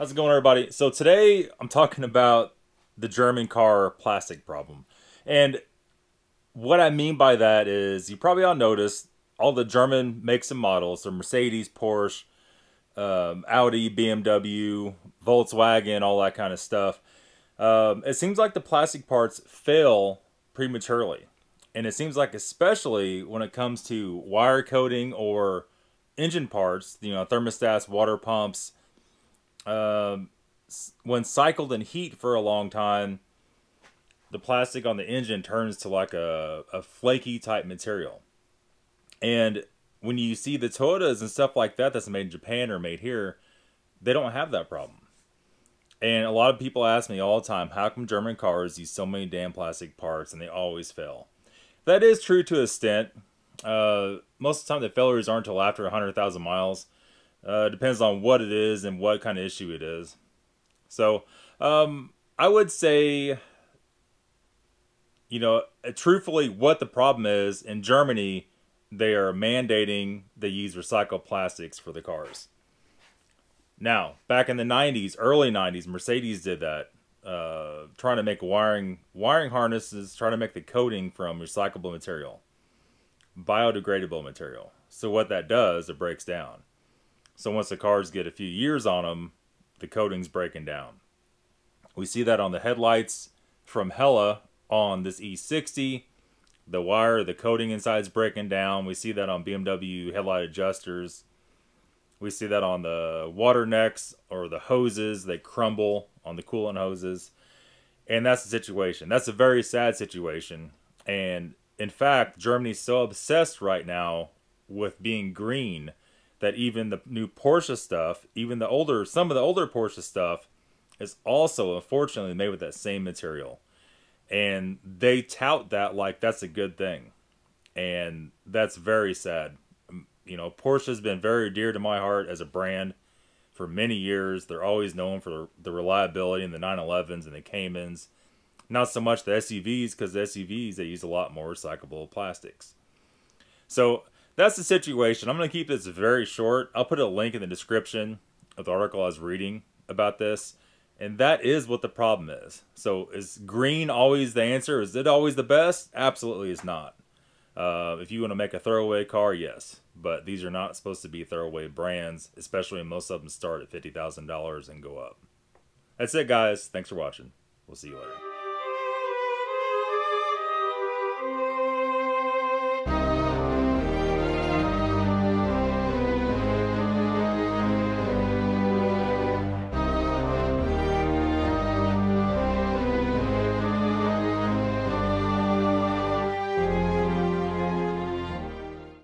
How's it going, everybody? So today I'm talking about the German car plastic problem. And what I mean by that is you probably all noticed all the German makes and models, so Mercedes, Porsche, Audi, BMW, Volkswagen, all that kind of stuff. It seems like the plastic parts fail prematurely. And it seems like especially when it comes to wire coating or engine parts, thermostats, water pumps, when cycled in heat for a long time, the plastic on the engine turns to like a flaky type material. And when you see the Toyotas and stuff like that that's made in Japan or made here, they don't have that problem. And a lot of people ask me all the time, how come German cars use so many damn plastic parts and they always fail? That is true to an extent. Most of the time the failures aren't until after 100,000 miles. Depends on what it is and what kind of issue it is. So, I would say, truthfully, what the problem is, in Germany, they are mandating they use recycled plastics for the cars. Now, back in the 90s, early 90s, Mercedes did that. Trying to make wiring harnesses, trying to make the coating from recyclable material. Biodegradable material. So what that does, it breaks down. So once the cars get a few years on them, the coating's breaking down. We see that on the headlights from Hella on this E60. The coating inside is breaking down. We see that on BMW headlight adjusters. We see that on the water necks or the hoses. They crumble on the coolant hoses. And that's the situation. That's a very sad situation. And in fact, Germany's so obsessed right now with being green that even the new Porsche stuff, some of the older Porsche stuff is also unfortunately made with that same material. And they tout that like that's a good thing. And that's very sad. Porsche has been very dear to my heart as a brand for many years. They're always known for the reliability in the 911s and the Caymans. Not so much the SUVs, because the SUVs, they use a lot more recyclable plastics. So that's the situation. I'm going to keep this very short. I'll put a link in the description of the article I was reading about this. And that is what the problem is. So is green always the answer? Is it always the best? Absolutely it's not. If you want to make a throwaway car, yes. But these are not supposed to be throwaway brands, especially when most of them start at $50,000 and go up. That's it, guys. Thanks for watching. We'll see you later.